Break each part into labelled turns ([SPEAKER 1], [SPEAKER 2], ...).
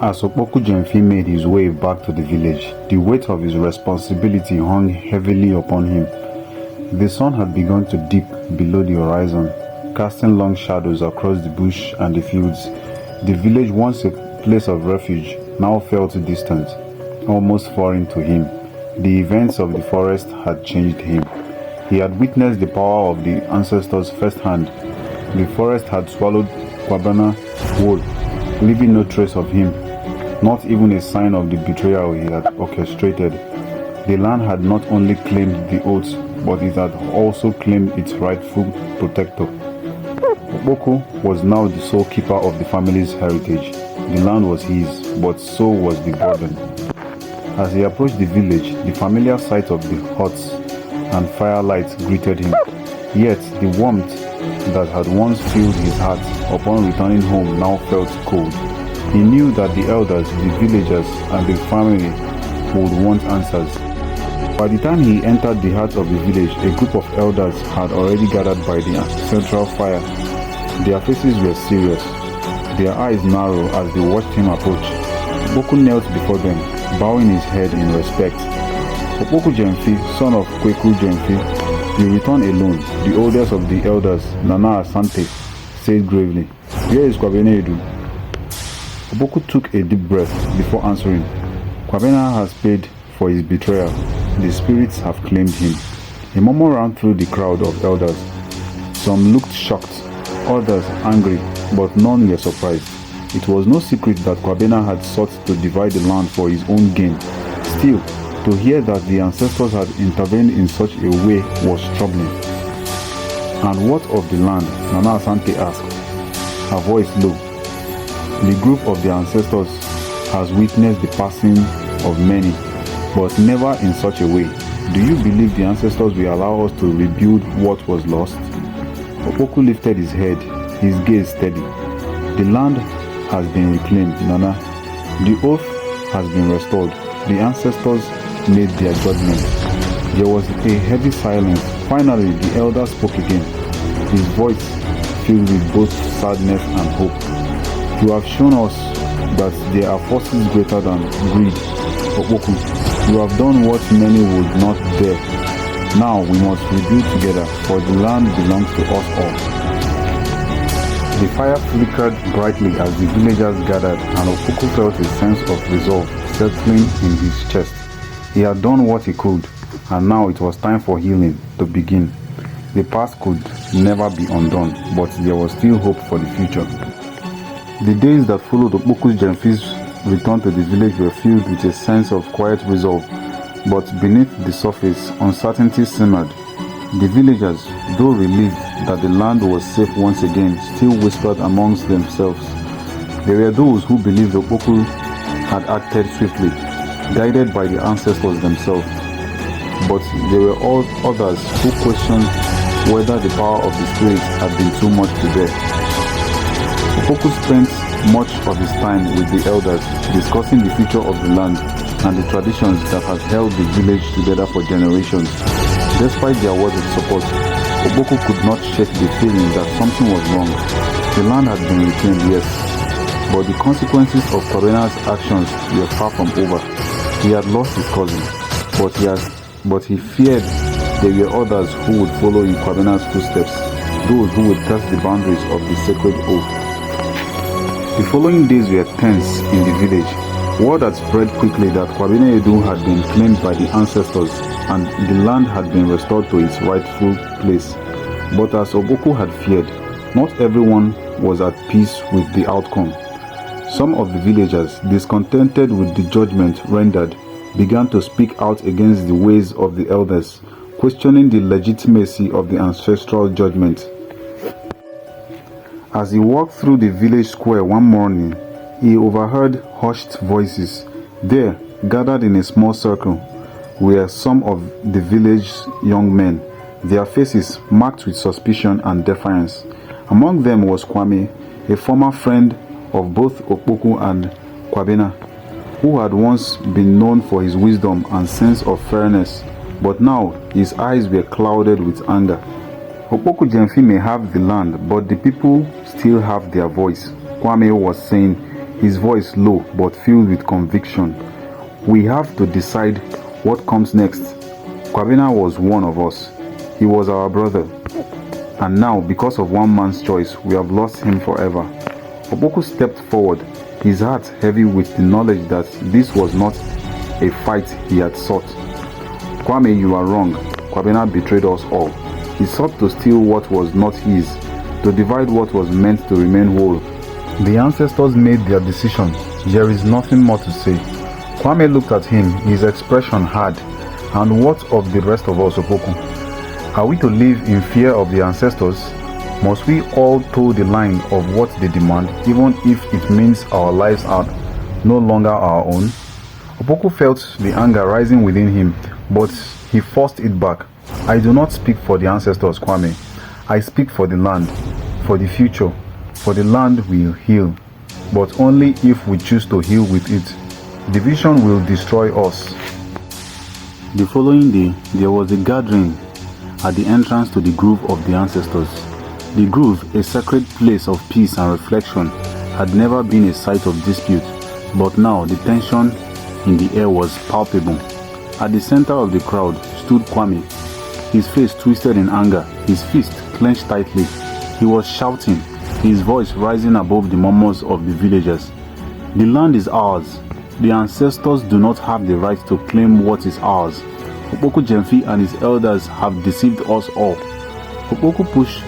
[SPEAKER 1] As Opoku Jemfi made his way back to the village, the weight of his responsibility hung heavily upon him. The sun had begun to dip below the horizon, casting long shadows across the bush and the fields. The village, once a place of refuge, now felt distant, almost foreign to him. The events of the forest had changed him. He had witnessed the power of the ancestors firsthand. The forest had swallowed Kwabena whole, leaving no trace of him, not even a sign of the betrayal he had orchestrated. The land had not only claimed the oath, but it had also claimed its rightful protector. Opoku was now the sole keeper of the family's heritage. The land was his, but so was the burden. As he approached the village, the familiar sight of the huts and firelight greeted him. Yet the warmth that had once filled his heart upon returning home now felt cold. He knew that the elders, the villagers, and the family would want answers. By the time he entered the heart of the village, a group of elders had already gathered by the central fire. Their faces were serious, their eyes narrow as they watched him approach. Opoku knelt before them, bowing his head in respect. Opoku Jemfi, son of Kweku Jemfi, you return alone. The oldest of the elders, Nana Ashanti, said gravely. Where is Kwabena Edu? Opoku took a deep breath before answering. Kwabena has paid for his betrayal. The spirits have claimed him. A murmur ran through the crowd of elders. Some looked shocked, others angry, but none were surprised. It was no secret that Kwabena had sought to divide the land for his own gain. Still, to hear that the ancestors had intervened in such a way was troubling. And what of the land? Nana Asante asked, her voice low. The group of the ancestors has witnessed the passing of many, but never in such a way. Do you believe the ancestors will allow us to rebuild what was lost? Opoku lifted his head, his gaze steady. The land has been reclaimed, Nana. The oath has been restored. The ancestors made their judgment. There was a heavy silence. Finally, the elder spoke again, his voice filled with both sadness and hope. You have shown us that there are forces greater than greed. Opoku, you have done what many would not dare. Now we must rebuild together, for the land belongs to us all. The fire flickered brightly as the villagers gathered, and Opoku felt a sense of resolve settling in his chest. He had done what he could, and now it was time for healing to begin. The past could never be undone, but there was still hope for the future. The days that followed Opoku Jemfi's return to the village were filled with a sense of quiet resolve, but beneath the surface, uncertainty simmered. The villagers, though relieved that the land was safe once again, still whispered amongst themselves. There were those who believed Opoku had acted swiftly, guided by the ancestors themselves. But there were all others who questioned whether the power of the spirits had been too much to bear. Opoku spent much of his time with the elders, discussing the future of the land and the traditions that had held the village together for generations. Despite their words of support, Opoku could not shake the feeling that something was wrong. The land had been reclaimed, yes, but the consequences of Kwabena's actions were far from over. He had lost his cousin, but he feared there were others who would follow in Kwabena's footsteps, those who would test the boundaries of the sacred oath. The following days were tense in the village. Word had spread quickly that Kwabena Edu had been claimed by the ancestors and the land had been restored to its rightful place. But as Opoku had feared, not everyone was at peace with the outcome. Some of the villagers, discontented with the judgment rendered, began to speak out against the ways of the elders, questioning the legitimacy of the ancestral judgment. As he walked through the village square one morning, he overheard hushed voices. There, gathered in a small circle, were some of the village's young men, their faces marked with suspicion and defiance. Among them was Kwame, a former friend of both Opoku and Kwabena, who had once been known for his wisdom and sense of fairness, but now his eyes were clouded with anger. Opoku Jemfi may have the land, but the people still have their voice, Kwame was saying. his voice low but filled with conviction. "We have to decide what comes next. Kwabena was one of us. He was our brother. And now, because of one man's choice, we have lost him forever." Opoku stepped forward, his heart heavy with the knowledge that this was not a fight he had sought. "Kwame, you are wrong. Kwabena betrayed us all. He sought to steal what was not his, to divide what was meant to remain whole." The ancestors made their decision. There is nothing more to say. Kwame looked at him, his expression hard. "And what of the rest of us, Opoku? Are we to live in fear of the ancestors? Must we all toe the line of what they demand, even if it means our lives are no longer our own?" Opoku felt the anger rising within him, but he forced it back. "I do not speak for the ancestors, Kwame. I speak for the land, for the future. For the land will heal, but only if we choose to heal with it. Division will destroy us." The following day, there was a gathering at the entrance to the grove of the ancestors. The grove, a sacred place of peace and reflection, had never been a site of dispute, but now the tension in the air was palpable. At the center of the crowd stood Kwame, his face twisted in anger, his fist clenched tightly. He was shouting, his voice rising above the murmurs of the villagers. "The land is ours. The ancestors do not have the right to claim what is ours. Opoku Jemfi and his elders have deceived us all." Opoku pushed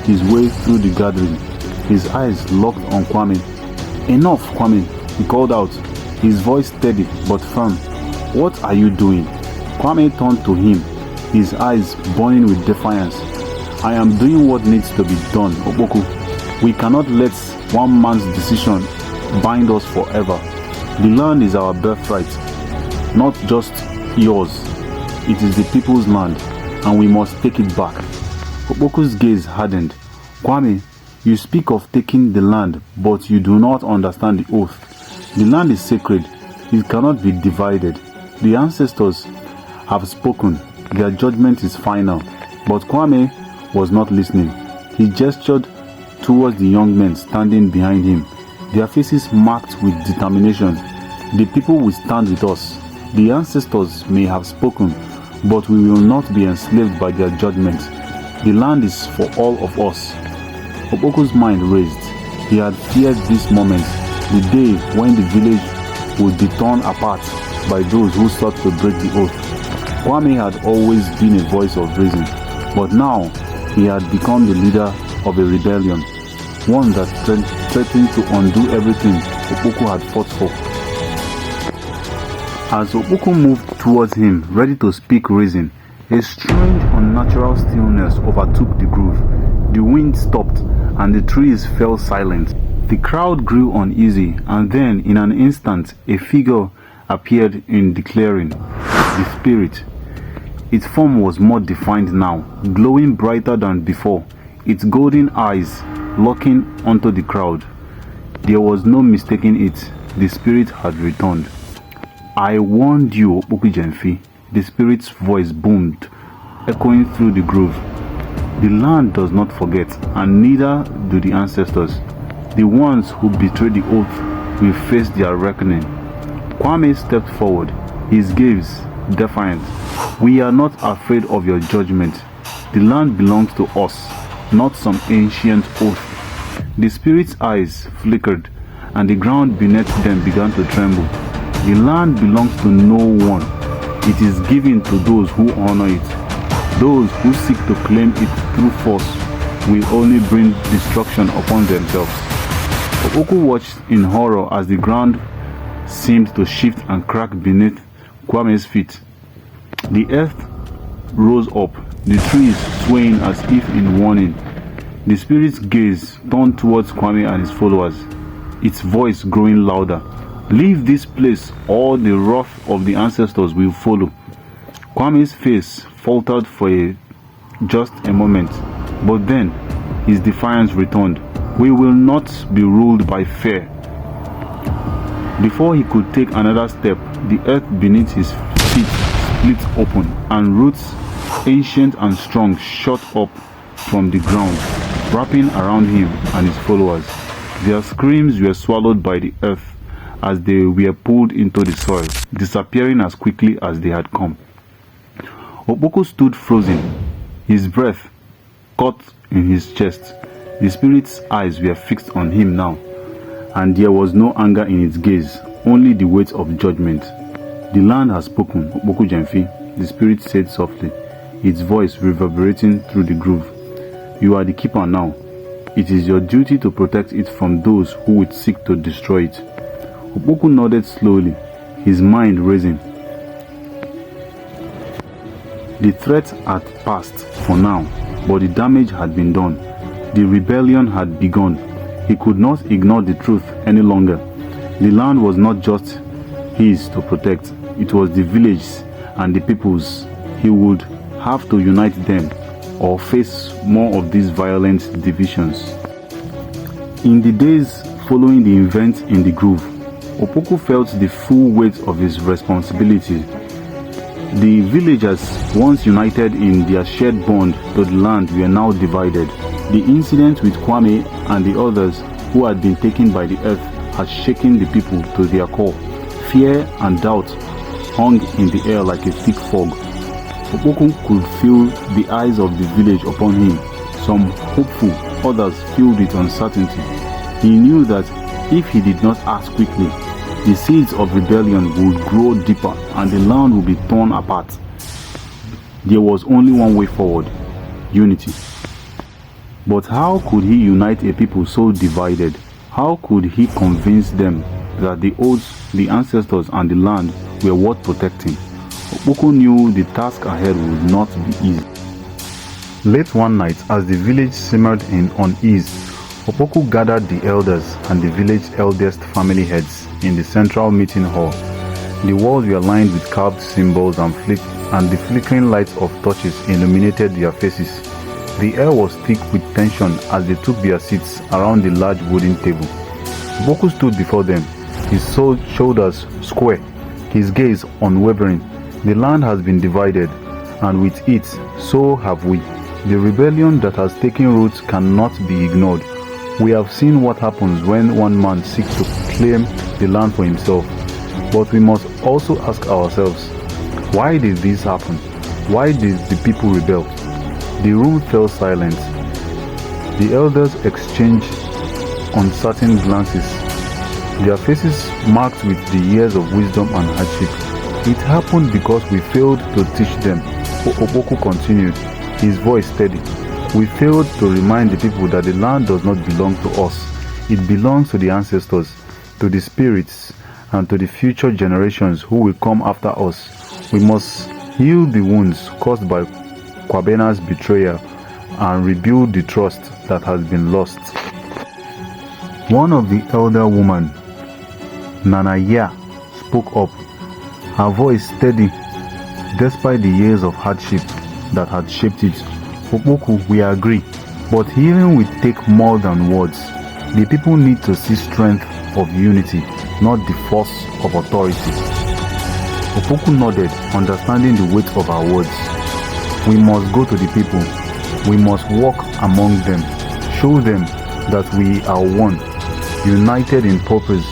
[SPEAKER 1] his way through the gathering, his eyes locked on Kwame. "Enough, Kwame," he called out, his voice steady but firm. "What are you doing?" Kwame turned to him, his eyes burning with defiance. "I am doing what needs to be done, Opoku. We cannot let one man's decision bind us forever. The land is our birthright, not just yours. It is the people's land, and we must take it back." Opoku's gaze hardened. "Kwame, you speak of taking the land, but you do not understand the oath. The land is sacred. It cannot be divided. The ancestors have spoken. Their judgment is final." But Kwame was not listening. He gestured towards the young men standing behind him, their faces marked with determination. "The people will stand with us. The ancestors may have spoken, but we will not be enslaved by their judgment. The land is for all of us." Opoku's mind raced. He had feared this moment, the day when the village would be torn apart by those who sought to break the oath. Kwame had always been a voice of reason, but now he had become the leader of a rebellion, one that threatened to undo everything Opoku had fought for. As Opoku moved towards him, ready to speak reason, a strange, unnatural stillness overtook the grove. The wind stopped, and the trees fell silent. The crowd grew uneasy, and then, in an instant, a figure appeared in the clearing. The spirit. Its form was more defined now, glowing brighter than before, its golden eyes looking onto the crowd. There was no mistaking it. The spirit had returned. "I warned you, Opoku Jemfi," the spirit's voice boomed, echoing through the grove. "The land does not forget, and neither do the ancestors. The ones who betrayed the oath will face their reckoning." Kwame stepped forward, his gaze defiant. "We are not afraid of your judgment. The land belongs to us, not some ancient oath." The spirit's eyes flickered, and the ground beneath them began to tremble. "The land belongs to no one. It is given to those who honor it. Those who seek to claim it through force will only bring destruction upon themselves." Opoku watched in horror as the ground seemed to shift and crack beneath Kwame's feet. The earth rose up, the trees swaying as if in warning. The spirit's gaze turned towards Kwame and his followers, its voice growing louder. "Leave this place, or the wrath of the ancestors will follow." Kwame's face faltered for just a moment, but then his defiance returned. "We will not be ruled by fear." Before he could take another step, the earth beneath his feet split open, and roots, ancient and strong, shot up from the ground, wrapping around him and his followers. Their screams were swallowed by the earth as they were pulled into the soil, disappearing as quickly as they had come. Opoku stood frozen, his breath caught in his chest. The spirit's eyes were fixed on him now, and there was no anger in its gaze, only the weight of judgment. "The land has spoken, Opoku Jemfi," the spirit said softly, its voice reverberating through the grove. "You are the keeper now. It is your duty to protect it from those who would seek to destroy it." Opoku nodded slowly, his mind racing. The threat had passed for now, but the damage had been done. The rebellion had begun. He could not ignore the truth any longer. The land was not just his to protect, it was the village's and the people's. He would have to unite them or face more of these violent divisions. In the days following the event in the grove, Opoku felt the full weight of his responsibility. The villagers, once united in their shared bond to the land, were now divided. The incident with Kwame and the others who had been taken by the earth had shaken the people to their core. Fear and doubt hung in the air like a thick fog. Opoku could feel the eyes of the village upon him, some hopeful, others filled with uncertainty. He knew that if he did not act quickly, the seeds of rebellion would grow deeper and the land would be torn apart. There was only one way forward: unity. But how could he unite a people so divided? How could he convince them that the oaths, the ancestors and the land were worth protecting? Opoku knew the task ahead would not be easy. Late one night, as the village simmered in unease, Opoku gathered the elders and the village's eldest family heads in the central meeting hall. The walls were lined with carved symbols and the flickering lights of torches illuminated their faces. The air was thick with tension as they took their seats around the large wooden table. Opoku stood before them, his shoulders square, his gaze unwavering. The land has been divided, and with it, so have we. The rebellion that has taken root cannot be ignored. We have seen what happens when one man seeks to claim the land for himself. But we must also ask ourselves, why did this happen? Why did the people rebel? The room fell silent. The elders exchanged uncertain glances, their faces marked with the years of wisdom and hardship. It happened because we failed to teach them, Opoku continued, his voice steady. We failed to remind the people that the land does not belong to us. It belongs to the ancestors, to the spirits, and to the future generations who will come after us. We must heal the wounds caused by Kwabena's betrayal and rebuild the trust that has been lost. One of the elder women, Nanaya, spoke up, her voice steady despite the years of hardship that had shaped it. Opoku, we agree, but healing will take more than words. The people need to see strength of unity, not the force of authority. Opoku nodded, understanding the weight of our words. We must go to the people. We must walk among them, show them that we are one, united in purpose,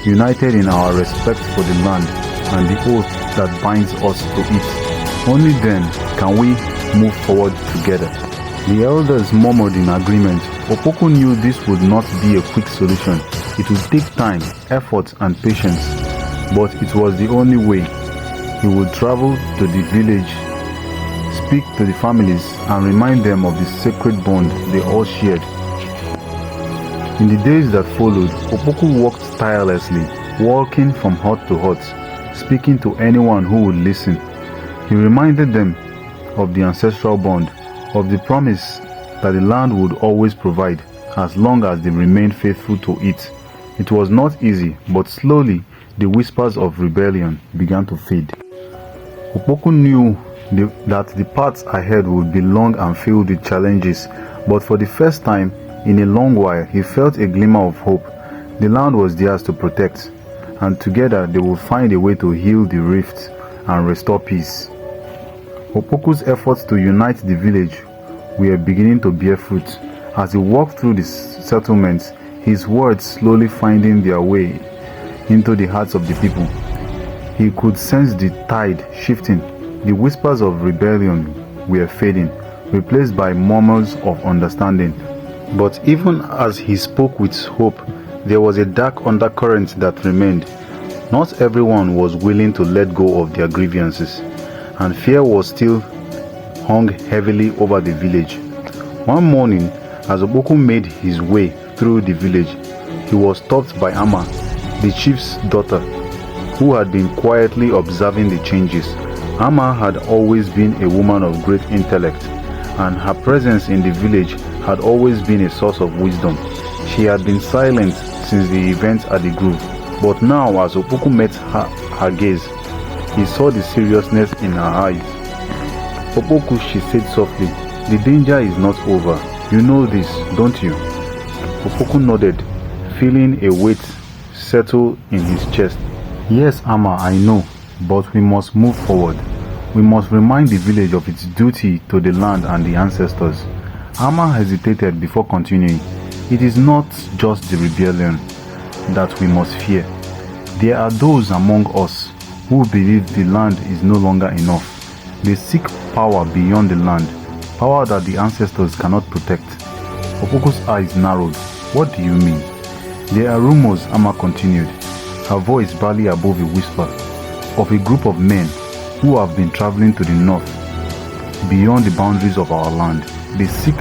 [SPEAKER 1] united in our respect for the land and the oath that binds us to it. Only then can we move forward together. The elders murmured in agreement. Opoku knew this would not be a quick solution. It would take time, effort and patience, but it was the only way. He would travel to the village, speak to the families and remind them of the sacred bond they all shared. In the days that followed, Opoku worked tirelessly, walking from hut to hut, speaking to anyone who would listen. He reminded them of the ancestral bond, of the promise that the land would always provide as long as they remained faithful to it. It was not easy, but slowly the whispers of rebellion began to fade. Opoku knew that the path ahead would be long and filled with challenges, but for the first time in a long while he felt a glimmer of hope. The land was theirs to protect, and together they would find a way to heal the rift and restore peace. Opoku's efforts to unite the village were beginning to bear fruit. As he walked through the settlements, he his words slowly finding their way into the hearts of the people. He could sense the tide shifting. The whispers of rebellion were fading, replaced by murmurs of understanding. But even as he spoke with hope, there was a dark undercurrent that remained. Not everyone was willing to let go of their grievances, and fear was still hung heavily over the village. One morning, as Opoku made his way through the village, he was stopped by Ama, the chief's daughter, who had been quietly observing the changes. Ama had always been a woman of great intellect, and her presence in the village had always been a source of wisdom. She had been silent since the events at the grove, but now as Opoku met her gaze, he saw the seriousness in her eyes. "Opoku," she said softly, "the danger is not over. You know this, don't you?" Opoku nodded, feeling a weight settle in his chest. "Yes, Ama, I know, but we must move forward. We must remind the village of its duty to the land and the ancestors." Ama hesitated before continuing. "It is not just the rebellion that we must fear. There are those among us who believe the land is no longer enough. They seek power beyond the land, power that the ancestors cannot protect." Opoku's eyes narrowed. "What do you mean?" "There are rumors," Ama continued, her voice barely above a whisper, "of a group of men who have been traveling to the north, beyond the boundaries of our land. They seek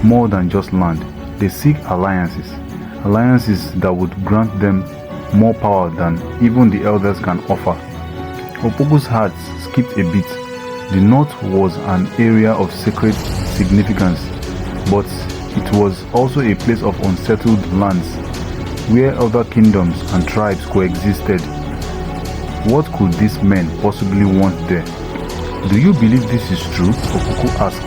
[SPEAKER 1] more than just land. They seek alliances, alliances that would grant them more power than even the elders can offer." Opoku's heart skipped a beat. The north was an area of sacred significance, but it was also a place of unsettled lands, where other kingdoms and tribes coexisted. What could these men possibly want there? "Do you believe this is true?" Opoku asked.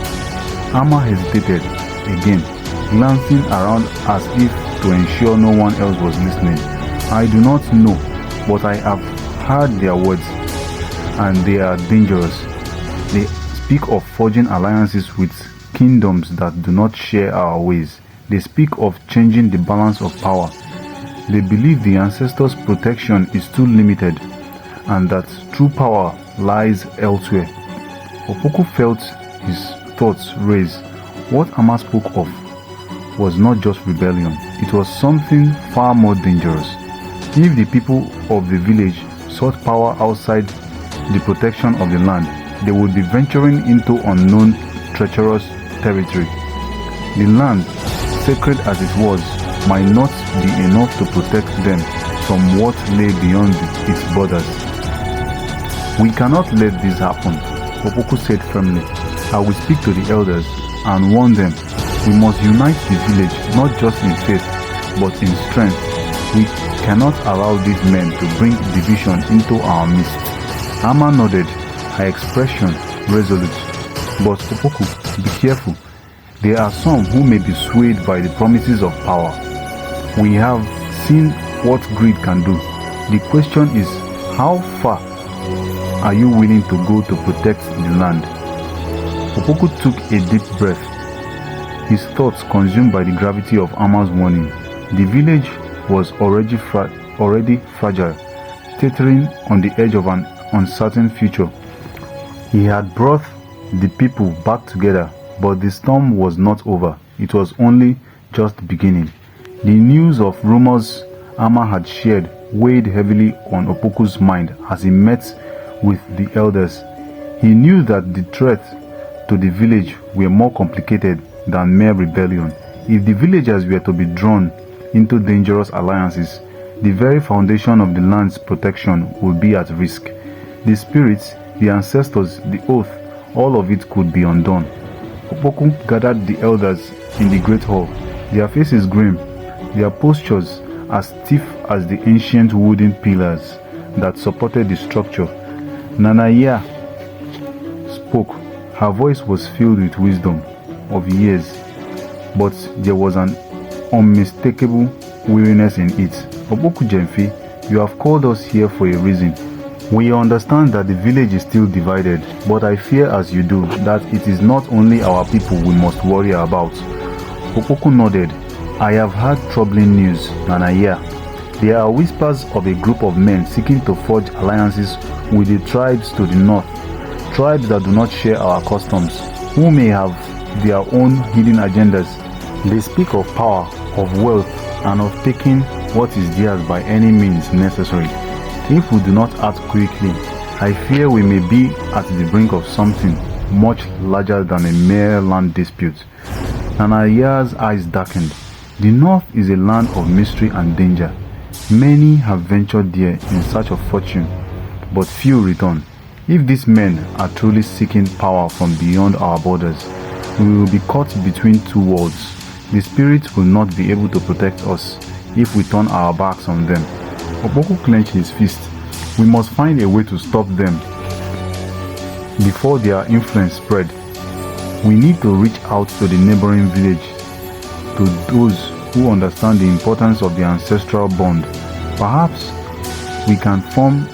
[SPEAKER 1] Ama hesitated again, glancing around as if to ensure no one else was listening. "I do not know, but I have heard their words, and they are dangerous. They speak of forging alliances with kingdoms that do not share our ways. They speak of changing the balance of power. They believe the ancestors' protection is too limited, and that true power lies elsewhere." Opoku felt his thoughts raise. What Ama spoke of was not just rebellion, it was something far more dangerous. If the people of the village sought power outside the protection of the land, they would be venturing into unknown, treacherous territory. The land, sacred as it was, might not be enough to protect them from what lay beyond its borders. "We cannot let this happen," Opoku said firmly. "I will speak to the elders and warn them. We must unite the village, not just in faith, but in strength. We cannot allow these men to bring division into our midst." Ama nodded, her expression resolute. "But Opoku, be careful. There are some who may be swayed by the promises of power. We have seen what greed can do. The question is, how far are you willing to go to protect the land?" Opoku took a deep breath, his thoughts consumed by the gravity of Ama's warning. The village was already fragile, teetering on the edge of an uncertain future. He had brought the people back together, but the storm was not over. It was only just beginning. The news of rumors Ama had shared weighed heavily on Opoku's mind as he met with the elders. He knew that the threats to the village were more complicated than mere rebellion. If the villagers were to be drawn into dangerous alliances, the very foundation of the land's protection would be at risk. The spirits, the ancestors, the oath, all of it could be undone. Opoku gathered the elders in the great hall, their faces grim, their postures as stiff as the ancient wooden pillars that supported the structure. Nanaya spoke. Her voice was filled with wisdom of years, but there was an unmistakable weariness in it. "Opoku Jemfi, you have called us here for a reason. We understand that the village is still divided, but I fear as you do that it is not only our people we must worry about." Opoku nodded, I have heard troubling news, Nanaya. There are whispers of a group of men seeking to forge alliances with the tribes to the north, tribes that do not share our customs, who may have their own hidden agendas. They speak of power, of wealth, and of taking what is theirs by any means necessary. If we do not act quickly, I fear we may be at the brink of something much larger than a mere land dispute. Nanaya's eyes darkened. The north is a land of mystery and danger. Many have ventured there in search of fortune, but few return. If these men are truly seeking power from beyond our borders, we will be caught between two worlds. The spirits will not be able to protect us if we turn our backs on them. Opoku clenched his fist. We must find a way to stop them before their influence spread. We need to reach out to the neighboring village, to those who understand the importance of the ancestral bond. Perhaps we can form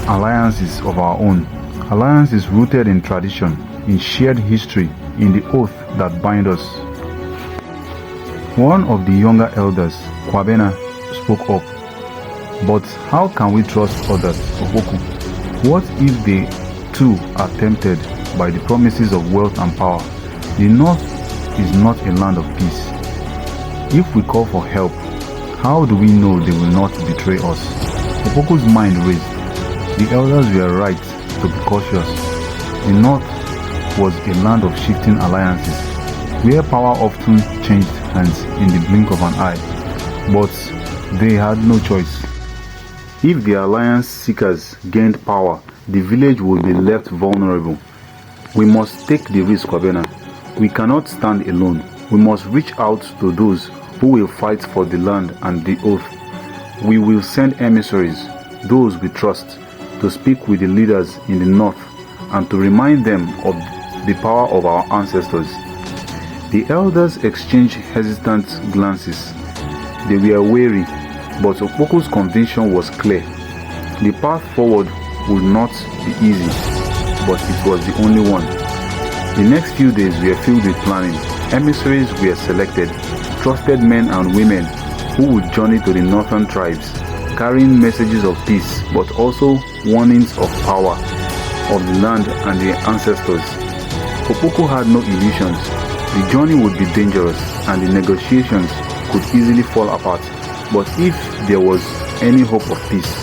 [SPEAKER 1] alliances of our own, alliances rooted in tradition, in shared history, in the oath that binds us. One of the younger elders, Kwabena, spoke up. But how can we trust others, Opoku? What if they too are tempted by the promises of wealth and power? The north is not a land of peace. If we call for help, how do we know they will not betray us? Opoku's mind raced. The elders were right to be cautious. The north was a land of shifting alliances, where power often changed hands in the blink of an eye. But they had no choice. If the alliance seekers gained power, the village would be left vulnerable. We must take the risk, Kwabena. We cannot stand alone. We must reach out to those who will fight for the land and the oath. We will send emissaries, those we trust, to speak with the leaders in the north and to remind them of the power of our ancestors. The elders exchanged hesitant glances. They were wary, but Opoku's conviction was clear. The path forward would not be easy, but it was the only one. The next few days were filled with planning. Emissaries were selected, trusted men and women who would journey to the northern tribes, carrying messages of peace, but also warnings of power, of the land and the ancestors. Opoku had no illusions. The journey would be dangerous and the negotiations could easily fall apart. But if there was any hope of peace,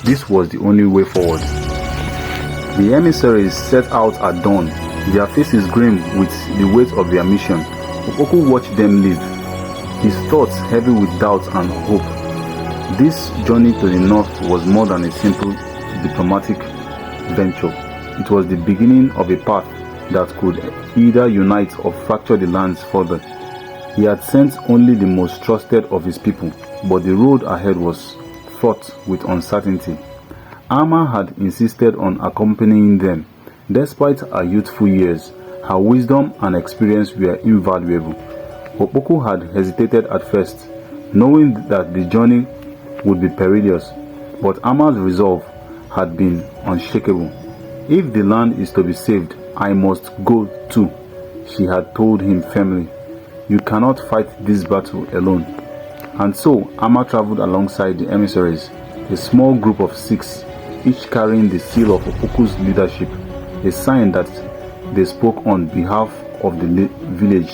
[SPEAKER 1] this was the only way forward. The emissaries set out at dawn, their faces grim with the weight of their mission. Opoku watched them leave, his thoughts heavy with doubt and hope. This journey to the north was more than a simple diplomatic venture. It was the beginning of a path that could either unite or fracture the lands further. He had sent only the most trusted of his people, but the road ahead was fraught with uncertainty. Amma had insisted on accompanying them. Despite her youthful years, her wisdom and experience were invaluable. Opoku had hesitated at first, knowing that the journey would be perilous, but Amma's resolve had been unshakable. If the land is to be saved, I must go too, she had told him firmly. You cannot fight this battle alone. And so Amma traveled alongside the emissaries, a small group of 6, each carrying the seal of Opoku's leadership, a sign that they spoke on behalf of the village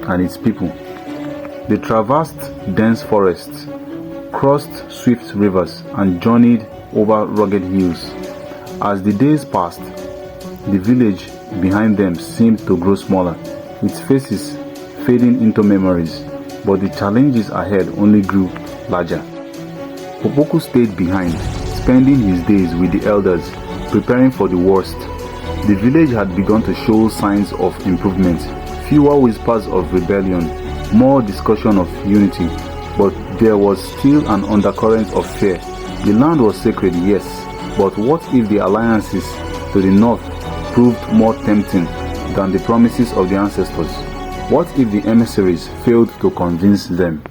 [SPEAKER 1] and its people. They traversed dense forests, crossed swift rivers, and journeyed over rugged hills. As the days passed, the village behind them seemed to grow smaller, its faces fading into memories, but the challenges ahead only grew larger. Opoku stayed behind, spending his days with the elders, preparing for the worst. The village had begun to show signs of improvement, fewer whispers of rebellion, more discussion of unity, but there was still an undercurrent of fear. The land was sacred, yes, but what if the alliances to the north proved more tempting than the promises of the ancestors? What if the emissaries failed to convince them?